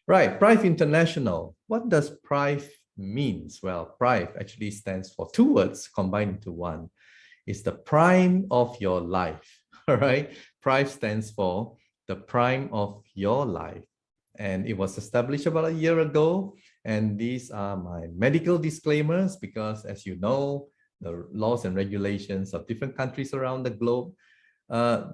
Right, PRIVE International. What does PRIVE means? Well, PRIVE actually stands for two words combined into one. It's the prime of your life. All right. PRIVE stands for the prime of your life. And it was established about a year ago. And these are my medical disclaimers because, as you know, the laws and regulations of different countries around the globe uh,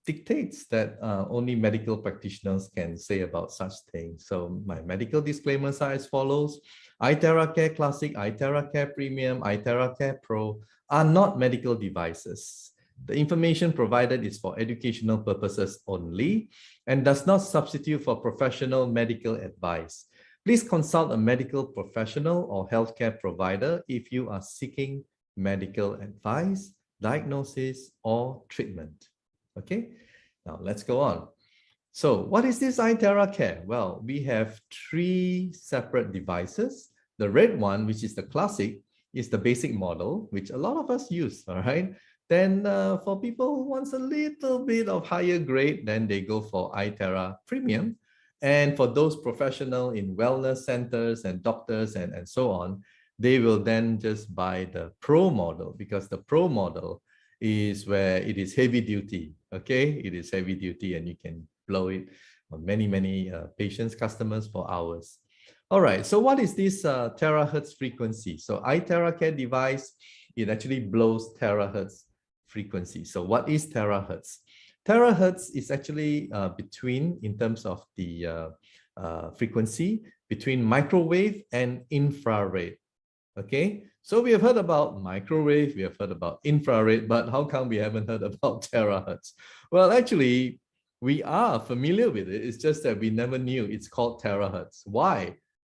dictates that only medical practitioners can say about such things. So my medical disclaimers are as follows. iTeraCare Classic, iTeraCare Premium, iTeraCare Pro are not medical devices. The information provided is for educational purposes only and does not substitute for professional medical advice. Please consult a medical professional or healthcare provider if you are seeking medical advice, diagnosis, or treatment. Okay, now let's go on. So what is this iTeraCare? Well, we have three separate devices. The red one, which is the classic, is the basic model, which a lot of us use, all right? Then for people who wants a little bit of higher grade, then they go for iTera Premium. And for those professional in wellness centers and doctors and so on, they will then just buy the Pro model because the Pro model is where it is heavy duty, okay? It is heavy duty and you can blow it on many patients, customers for hours. All right, so what is this terahertz frequency? So iTeraCare device, it actually blows terahertz frequency. So what is terahertz? Terahertz is actually between, in terms of the frequency, between microwave and infrared, okay? So we have heard about microwave, we have heard about infrared, but how come we haven't heard about terahertz? Well, actually, we are familiar with it. It's just that we never knew it's called terahertz. Why?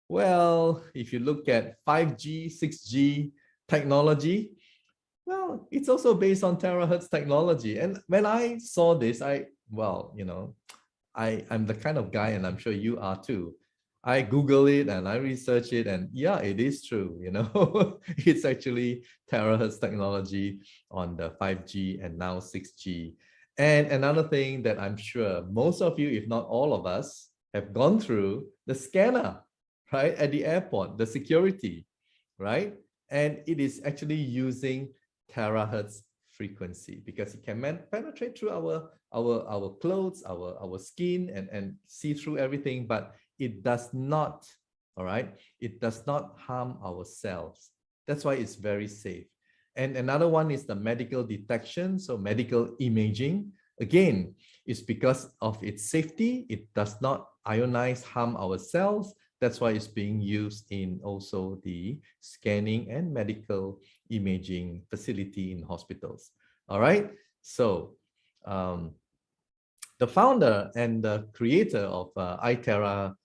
Well, if you look at 5G, 6G technology, well, it's also based on terahertz technology. And when I saw this, I'm the kind of guy, and I'm sure you are too. I Google it and I research it, and yeah, it is true. It's actually terahertz technology on the 5G and now 6G. And another thing that I'm sure most of you, if not all of us, have gone through the scanner, right? At the airport, the security, right? And it is actually using terahertz frequency because it can penetrate through our clothes, our skin, and see through everything, but it does not, all right? It does not harm our cells. That's why it's very safe. And another one is the medical detection, so medical imaging. Again, it's because of its safety. It does not ionize, harm our cells. That's why it's being used in also the scanning and medical imaging facility in hospitals. All right. So the founder and the creator of iTera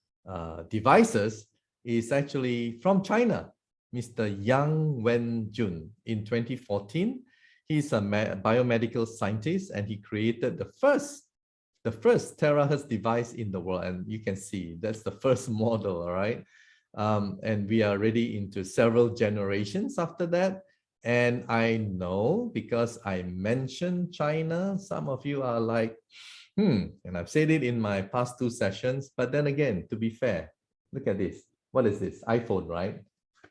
devices is actually from China, Mr. Yang Wenjun. In 2014, he's a biomedical scientist and he created the first terahertz device in the world. And you can see that's the first model, all right? And we are already into several generations after that. And I know because I mentioned China, some of you are like, and I've said it in my past two sessions, but then again, to be fair, look at this. What is this? iPhone, right?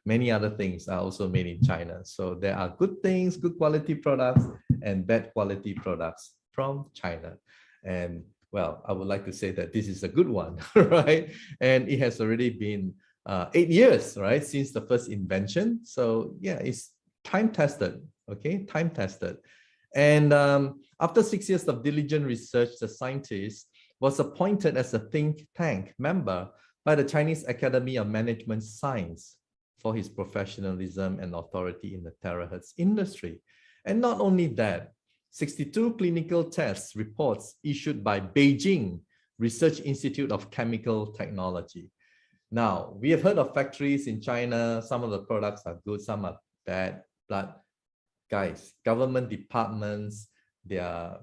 Many other things are also made in China. So there are good things, good quality products, and bad quality products from China. And well, I would like to say that this is a good one, right? And it has already been 8 years, right, since the first invention. So yeah, it's time tested, okay, time tested. And after 6 years of diligent research, the scientist was appointed as a think tank member by the Chinese Academy of Management Science for his professionalism and authority in the terahertz industry. And not only that, 62 clinical tests reports issued by Beijing Research Institute of Chemical Technology. Now, we have heard of factories in China. Some of the products are good, some are bad, but guys, government departments, they are,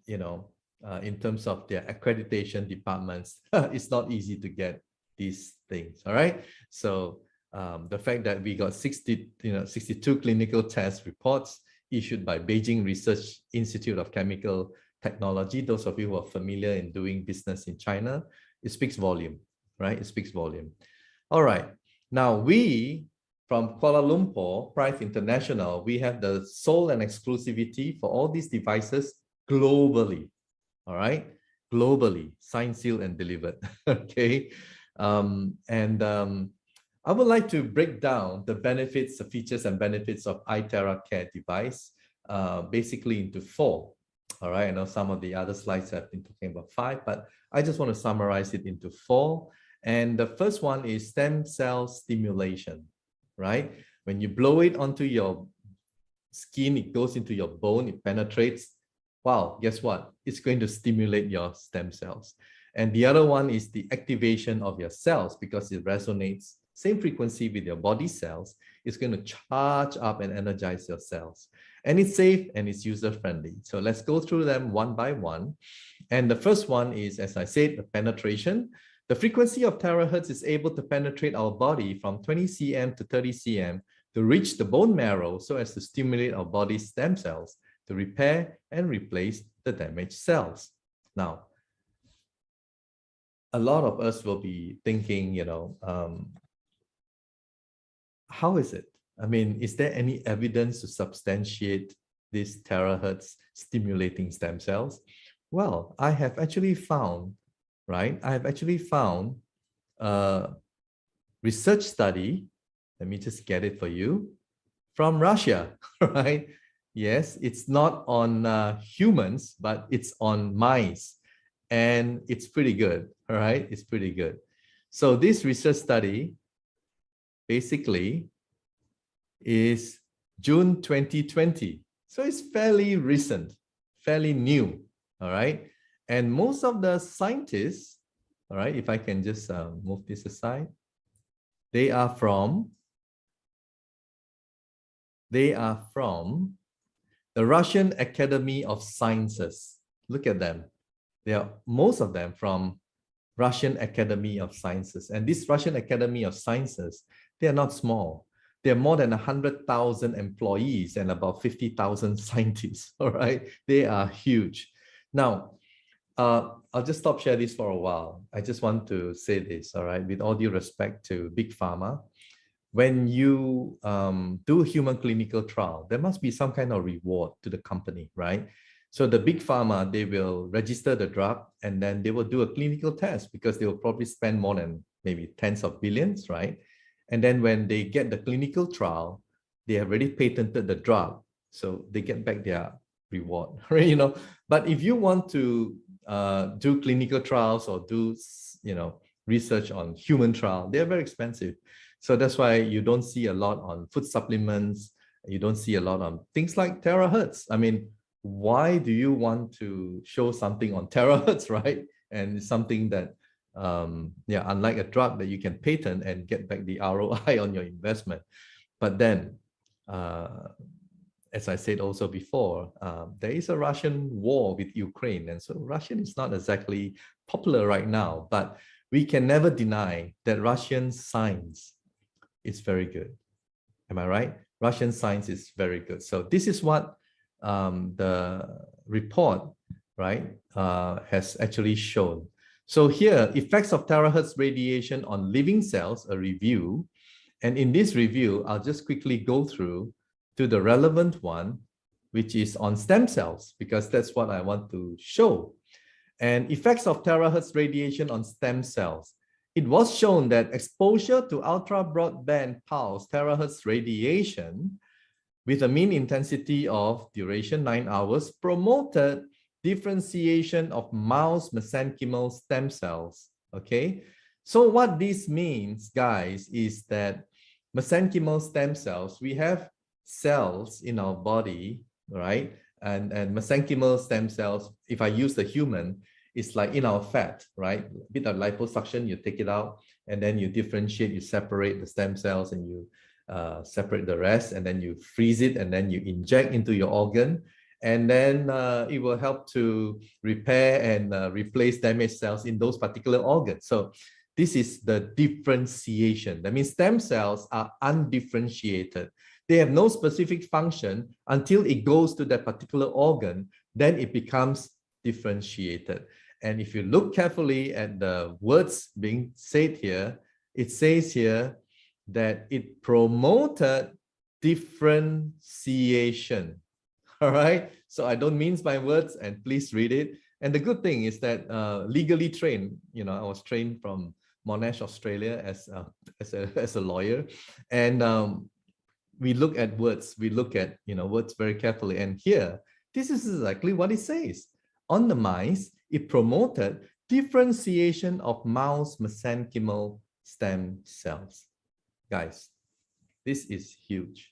in terms of their accreditation departments, it's not easy to get these things, all right? So the fact that we got 62 clinical test reports issued by Beijing Research Institute of Chemical Technology, those of you who are familiar in doing business in China, it speaks volume, right? It speaks volume. All right. Now we from Kuala Lumpur, Prive International, we have the sole and exclusivity for all these devices globally. All right. Globally, signed, sealed, and delivered. Okay. I would like to break down the benefits, the features and benefits of iTeraCare device basically into 4. All right. I know some of the other slides have been talking about 5, but I just want to summarize it into 4. And the first one is stem cell stimulation, right? When you blow it onto your skin, it goes into your bone, it penetrates. Wow, guess what? It's going to stimulate your stem cells. And the other one is the activation of your cells because it resonates same frequency with your body cells. It's going to charge up and energize your cells. And it's safe and it's user-friendly. So let's go through them one by one. And the first one is, as I said, the penetration. The frequency of terahertz is able to penetrate our body from 20 cm to 30 cm to reach the bone marrow so as to stimulate our body's stem cells to repair and replace the damaged cells. Now, a lot of us will be thinking, how is it? I mean, is there any evidence to substantiate these terahertz stimulating stem cells? Well, I have actually found, right? I have actually found a research study. Let me just get it for you from Russia, right? Yes, it's not on humans, but it's on mice. And it's pretty good, all right? It's pretty good. So this research study basically is June 2020. So it's fairly recent, fairly new, all right? And most of the scientists, all right, if I can just move this aside, they are from the Russian Academy of Sciences. Look at them. They are most of them from Russian Academy of Sciences. And this Russian Academy of Sciences, they are not small. There are more than 100,000 employees and about 50,000 scientists, all right? They are huge. Now, I'll just stop share this for a while. I just want to say this, all right? With all due respect to Big Pharma, when you do human clinical trial, there must be some kind of reward to the company, right? So the Big Pharma, they will register the drug and then they will do a clinical test because they will probably spend more than maybe tens of billions, right? And then when they get the clinical trial, they have already patented the drug. So they get back their reward, right? But if you want to do clinical trials or do, research on human trial, they're very expensive. So that's why you don't see a lot on food supplements. You don't see a lot on things like terahertz. I mean, why do you want to show something on terahertz, right? And it's something that, unlike a drug that you can patent and get back the ROI on your investment. But then, as I said also before, there is a Russian war with Ukraine. And so Russian is not exactly popular right now, but we can never deny that Russian science is very good. Am I right? Russian science is very good. So this is what the report, right, has actually shown. So here, effects of terahertz radiation on living cells, a review. And in this review, I'll just quickly go through to the relevant one, which is on stem cells, because that's what I want to show. And effects of terahertz radiation on stem cells. It was shown that exposure to ultra broadband pulse terahertz radiation with a mean intensity of duration 9 hours promoted differentiation of mouse mesenchymal stem cells. Okay, so what this means, guys, is that mesenchymal stem cells, we have cells in our body, right? And mesenchymal stem cells, if I use the human, it's like in our fat, right? A bit of liposuction, you take it out, and then you differentiate, you separate the stem cells, and you separate the rest, and then you freeze it, and then you inject into your organ, and then it will help to repair and replace damaged cells in those particular organs. So this is the differentiation. That means stem cells are undifferentiated. They have no specific function until it goes to that particular organ, then it becomes differentiated. And if you look carefully at the words being said here, it says here that it promoted differentiation. All right. So I don't mince my words, and please read it. And the good thing is that legally trained, I was trained from Monash, Australia as a lawyer. And we look at words, we look at words very carefully. And here, this is exactly what it says. On the mice, it promoted differentiation of mouse mesenchymal stem cells. Guys, this is huge.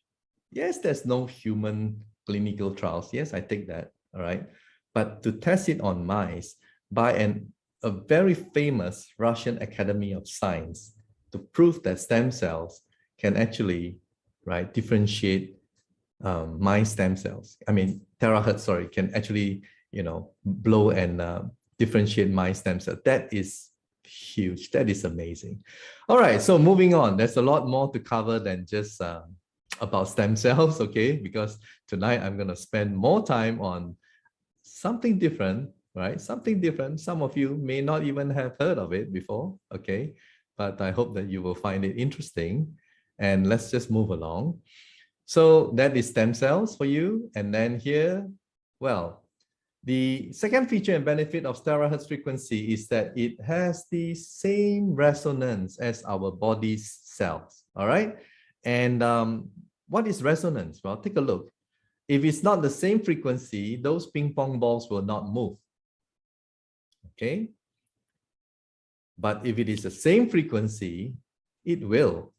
Yes, there's no human clinical trials. Yes, I take that. All right. But to test it on mice by a very famous Russian Academy of Science to prove that stem cells can actually, right, differentiate mice stem cells. I mean, terahertz, sorry, can actually, blow and differentiate mice stem cells. That is huge. That is amazing. All right. So moving on, there's a lot more to cover than just about stem cells, okay? Because tonight I'm going to spend more time on something different, right? Something different. Some of you may not even have heard of it before, okay? But I hope that you will find it interesting. And let's just move along. So that is stem cells for you. And then here, well, the second feature and benefit of terahertz frequency is that it has the same resonance as our body's cells, all right? And what is resonance? Well, take a look. If it's not the same frequency, those ping pong balls will not move, okay? But if it is the same frequency, it will,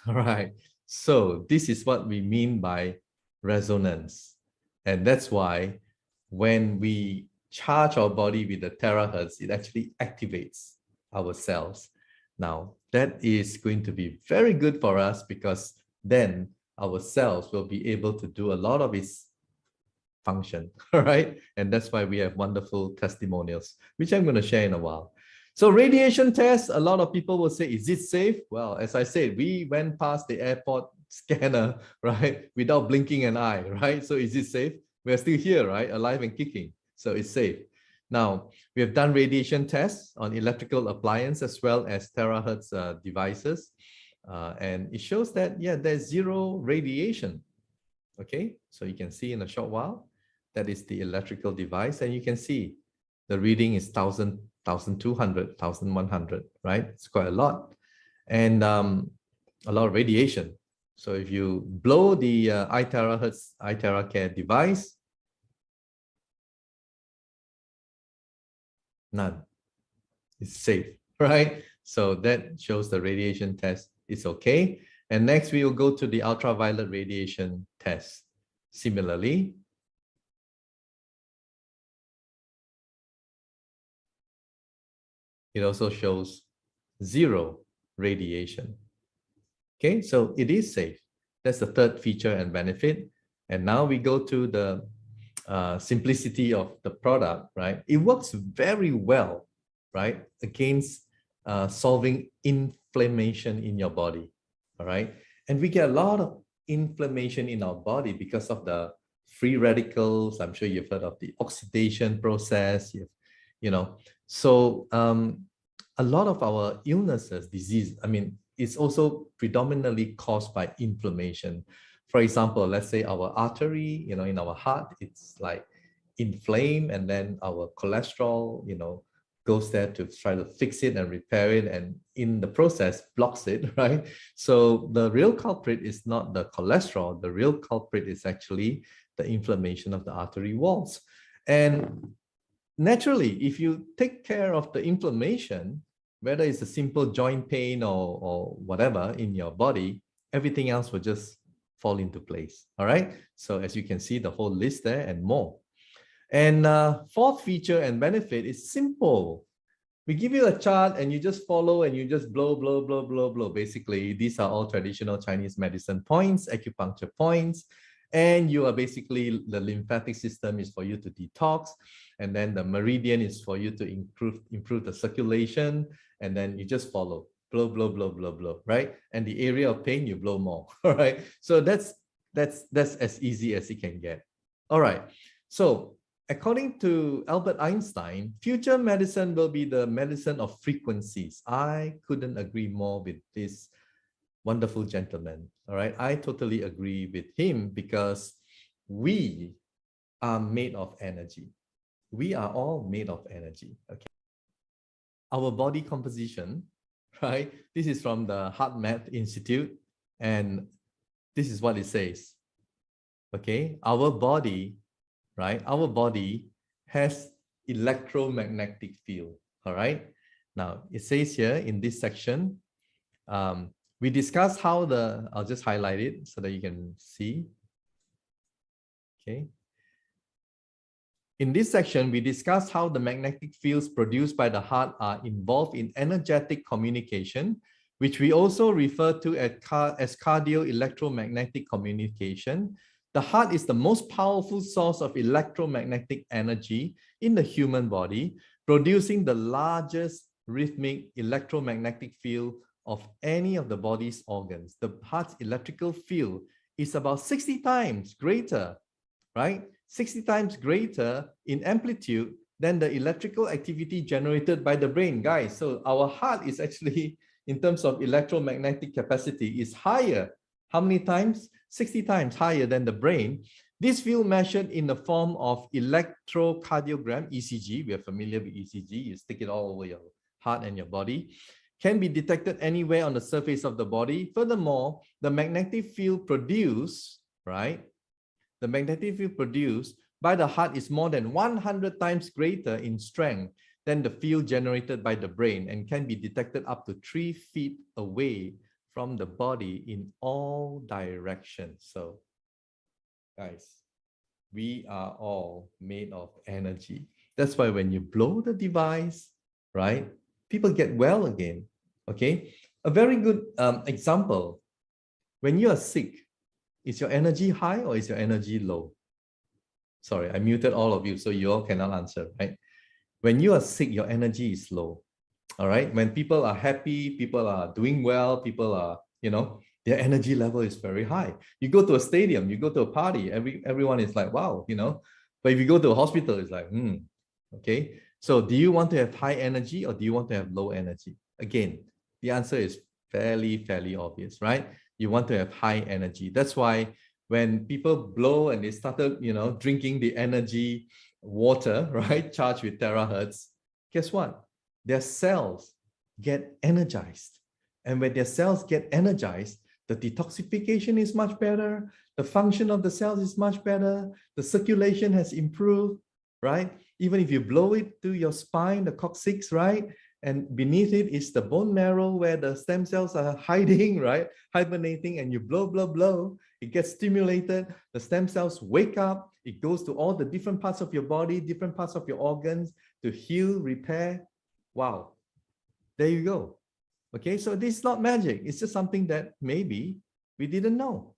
all right? So this is what we mean by resonance. And that's why when we charge our body with the terahertz, it actually activates our cells. Now, that is going to be very good for us because then our cells will be able to do a lot of its function, all right? And that's why we have wonderful testimonials, which I'm going to share in a while. So radiation tests, a lot of people will say, is it safe? Well, as I said, we went past the airport scanner, right? Without blinking an eye, right? So is it safe? We're still here, right? Alive and kicking. So it's safe. Now, we have done radiation tests on electrical appliances as well as terahertz devices. And it shows that, yeah, there's zero radiation. Okay, so you can see in a short while, that is the electrical device. And you can see the reading is 1,000, 1,200, 1,100, right? It's quite a lot. And a lot of radiation. So if you blow the iTeraCare device, none. It's safe, right? So that shows the radiation test is okay. And next we will go to the ultraviolet radiation test. Similarly, it also shows zero radiation. Okay, so it is safe. That's the third feature and benefit. And now we go to the simplicity of the product, right? It works very well, right, against solving inflammation in your body, all right? And we get a lot of inflammation in our body because of the free radicals. I'm sure you've heard of the oxidation process, So a lot of our illnesses, disease, I mean, it's also predominantly caused by inflammation. For example, let's say our artery, in our heart, it's like inflamed, and then our cholesterol, goes there to try to fix it and repair it, and in the process blocks it, right? So the real culprit is not the cholesterol. The real culprit is actually the inflammation of the artery walls. And naturally, if you take care of the inflammation, whether it's a simple joint pain or whatever in your body, everything else will just fall into place, all right? So as you can see, the whole list there and more. And fourth feature and benefit is simple. We give you a chart and you just follow and you just blow, blow, blow, blow, blow. Basically, these are all traditional Chinese medicine points, acupuncture points. And you are basically, the lymphatic system is for you to detox. And then the meridian is for you to improve the circulation. And then you just follow, blow, blow, blow, blow, blow, right? And the area of pain, you blow more, all right? So that's as easy as it can get. All right. So according to Albert Einstein, future medicine will be the medicine of frequencies. I couldn't agree more with this wonderful gentleman. All right. I totally agree with him because we are made of energy. We are all made of energy. Okay. Our body composition, right? This is from the HeartMath Institute, and this is what it says. Okay, our body, right? Our body has electromagnetic field. All right. Now it says here in this section, we discussed how I'll just highlight it so that you can see. Okay. In this section, we discussed how the magnetic fields produced by the heart are involved in energetic communication, which we also refer to as cardio-electromagnetic communication. The heart is the most powerful source of electromagnetic energy in the human body, producing the largest rhythmic electromagnetic field of any of the body's organs. The heart's electrical field is about 60 times greater, right? 60 times greater in amplitude than the electrical activity generated by the brain, guys. So our heart is actually, in terms of electromagnetic capacity, is higher. How many times? 60 times higher than the brain. This field measured in the form of electrocardiogram, ECG. We are familiar with ECG. You stick it all over your heart and your body. Can be detected anywhere on the surface of the body. Furthermore, the magnetic field produced, right? The magnetic field produced by the heart is more than 100 times greater in strength than the field generated by the brain and can be detected up to 3 feet away from the body in all directions. So, guys, we are all made of energy. That's why when you blow the device, right, people get well again. Okay, a very good example. When you are sick, is your energy high or is your energy low? Sorry, I muted all of you, so you all cannot answer, right? When you are sick, your energy is low. All right. When people are happy, people are doing well, people are, their energy level is very high. You go to a stadium, you go to a party, everyone is like, wow, But if you go to a hospital, it's like, okay. So do you want to have high energy or do you want to have low energy? Again, the answer is fairly obvious, right? You want to have high energy. That's why when people blow and they started, drinking the energy water, right, charged with terahertz, guess what? Their cells get energized. And when their cells get energized, the detoxification is much better. The function of the cells is much better. The circulation has improved, right? Even if you blow it to your spine, the coccyx, right? And beneath it is the bone marrow where the stem cells are hiding, right? Hibernating, and you blow, it gets stimulated. The stem cells wake up. It goes to all the different parts of your body, different parts of your organs to heal, repair. Wow. There you go. Okay, so this is not magic. It's just something that maybe we didn't know.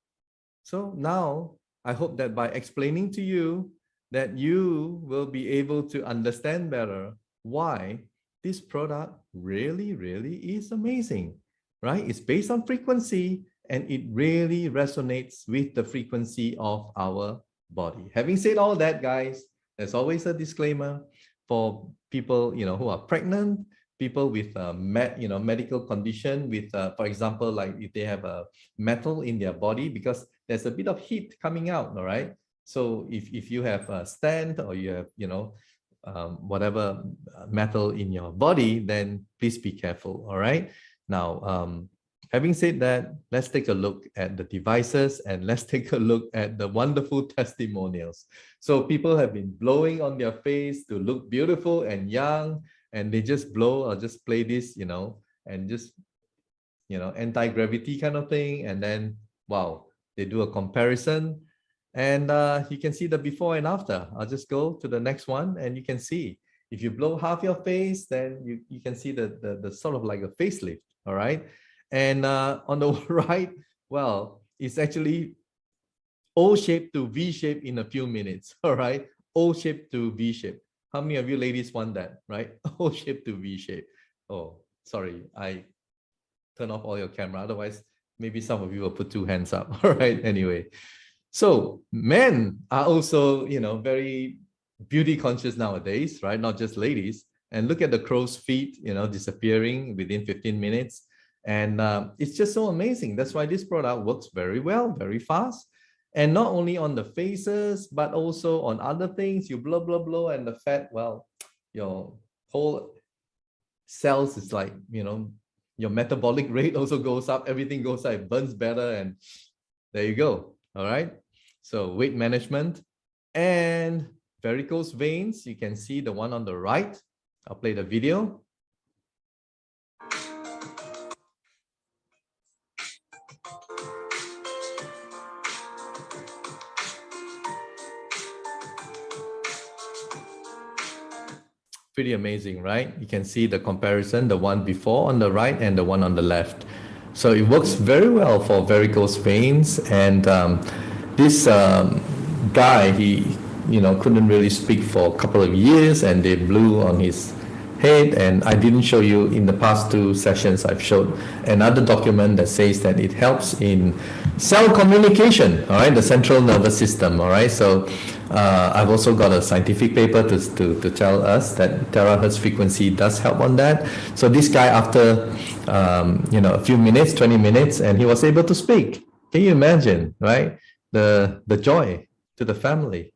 So now I hope that by explaining to you that you will be able to understand better why this product really is amazing, right? It's based on frequency and it really resonates with the frequency of our body. Having said all that, guys, there's always a disclaimer for people, who are pregnant, people with medical condition with, for example, like if they have a metal in their body, because there's a bit of heat coming out, all right? So if you have a stent or you have, whatever metal in your body, then please be careful, all right? Now, having said that, let's take a look at the devices and let's take a look at the wonderful testimonials. So people have been blowing on their face to look beautiful and young, and they just blow or just play this, and just, anti-gravity kind of thing. And then, wow, they do a comparison and you can see the before and after. I'll just go to the next one and you can see, if you blow half your face, then you can see the sort of like a facelift, all right? And on the right, well, it's actually O shape to V shape in a few minutes, all right? O shape to V shape. How many of you ladies want that, right? O shape to V shape. Oh, sorry, I turn off all your camera. Otherwise, maybe some of you will put 2 hands up. All right, anyway. So men are also, very beauty conscious nowadays, right? Not just ladies. And look at the crow's feet, disappearing within 15 minutes. And it's just so amazing. That's why this product works very well, very fast. And not only on the faces, but also on other things. You blow, and the fat, well, your whole cells is like, your metabolic rate also goes up. Everything goes up, it burns better. And there you go. All right. So weight management and varicose veins. You can see the one on the right. I'll play the video. Pretty amazing, right? You can see the comparison, the one before on the right and the one on the left. So it works very well for varicose veins. And this guy, he couldn't really speak for a couple of years, and they blew on his head. And I didn't show you in the past 2 sessions. I've showed another document that says that it helps in cell communication, all right, the central nervous system, all right. So I've also got a scientific paper to tell us that terahertz frequency does help on that. So this guy, after a few minutes, 20 minutes, and he was able to speak. Can you imagine, right? The joy to the family.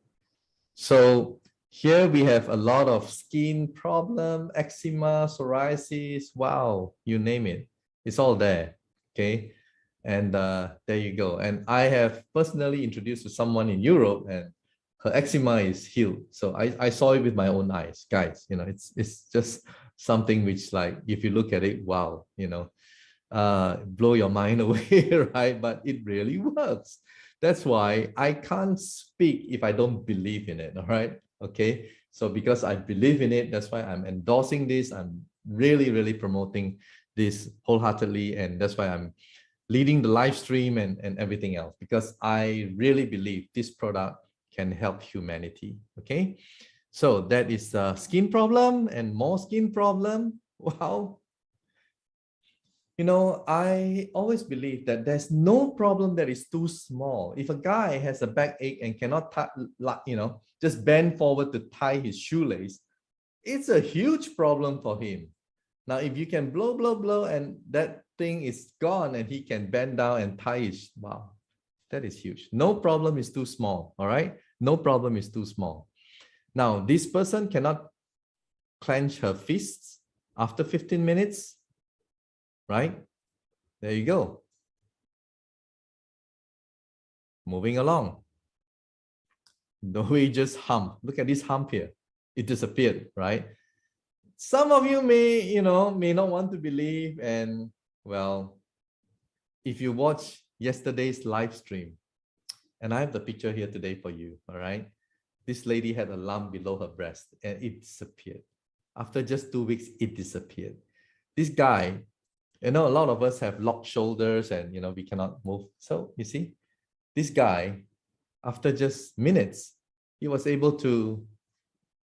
So here we have a lot of skin problem, eczema, psoriasis, wow, you name it. It's all there, okay? And there you go. And I have personally introduced to someone in Europe, and her eczema is healed. So I saw it with my own eyes, guys. It's just something which, like, if you look at it, wow, blow your mind away, right? But it really works. That's why I can't speak if I don't believe in it, all right? Okay, so because I believe in it, that's why I'm endorsing this. I'm really, really promoting this wholeheartedly, and that's why I'm leading the live stream and everything else, because I really believe this product can help humanity, okay? So that is a skin problem and more skin problem. Wow. I always believe that there's no problem that is too small. If a guy has a backache and cannot, just bend forward to tie his shoelace, it's a huge problem for him. Now, if you can blow, and that thing is gone, and he can bend down and tie his, wow, that is huge. No problem is too small, all right? No problem is too small. Now, this person cannot clench her fists after 15 minutes. Right? There you go. Moving along. The way just hump. Look at this hump here. It disappeared, right? Some of you may not want to believe. And well, if you watch yesterday's live stream, and I have the picture here today for you, all right? This lady had a lump below her breast and it disappeared. After just 2 weeks, it disappeared. This guy, a lot of us have locked shoulders and, we cannot move. So you see, this guy, after just minutes, he was able to,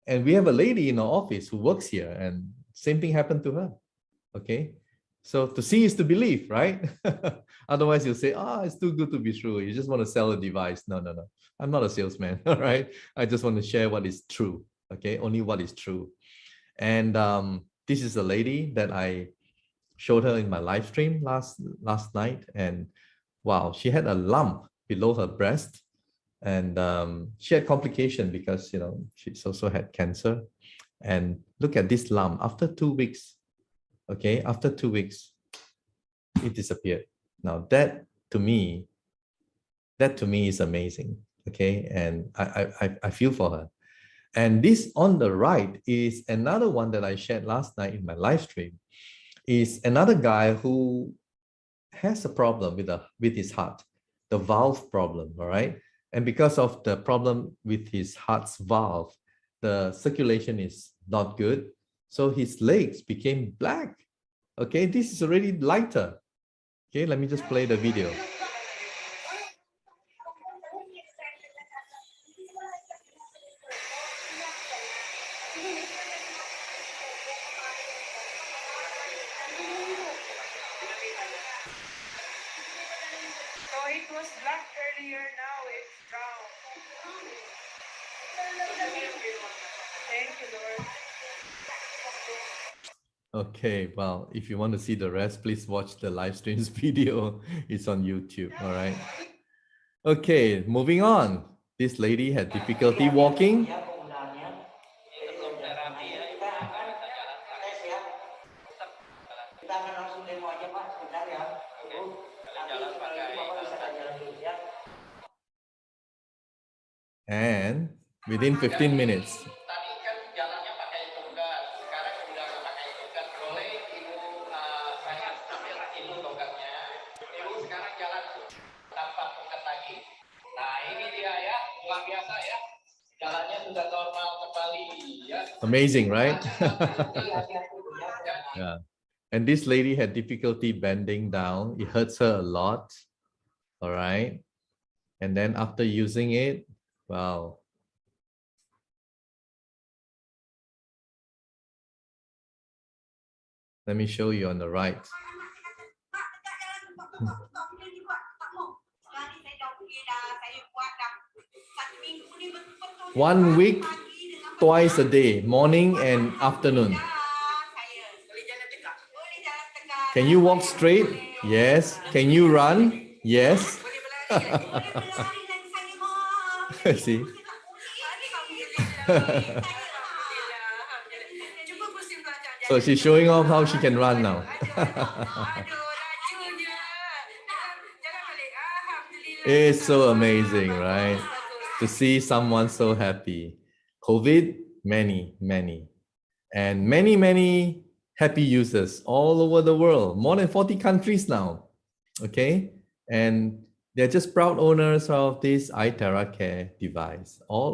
and we have a lady in our office who works here, and same thing happened to her. Okay. So to see is to believe, right? Otherwise you'll say, it's too good to be true. You just want to sell a device. No. I'm not a salesman, all right? I just want to share what is true. Okay. Only what is true. And this is a lady that I showed her in my live stream last night, and wow, she had a lump below her breast, and she had complication because she also had cancer. And look at this lump after 2 weeks. Okay, after 2 weeks, it disappeared. Now that to me is amazing. Okay, and I feel for her. And this on the right is another one that I shared last night in my live stream. Is another guy who has a problem with his heart, the valve problem, all right? And because of the problem with his heart's valve, the circulation is not good. So his legs became black. Okay, this is already lighter. Okay, let me just play the video. It was black earlier, now it's brown. Okay, well, if you want to see the rest, please watch the live streams video. It's on YouTube, all right? Okay, moving on. This lady had difficulty walking. And within 15 minutes, amazing, right? Yeah. And this lady had difficulty bending down. It hurts her a lot. All right. And then after using it, wow. Let me show you on the right. 1 week, twice a day, morning and afternoon. Can you walk straight? Yes. Can you run? Yes. See? So she's showing off how she can run now. It's so amazing, right? To see someone so happy. COVID, many. And many happy users all over the world, more than 40 countries now. Okay. And they're just proud owners of this iTeraCare device all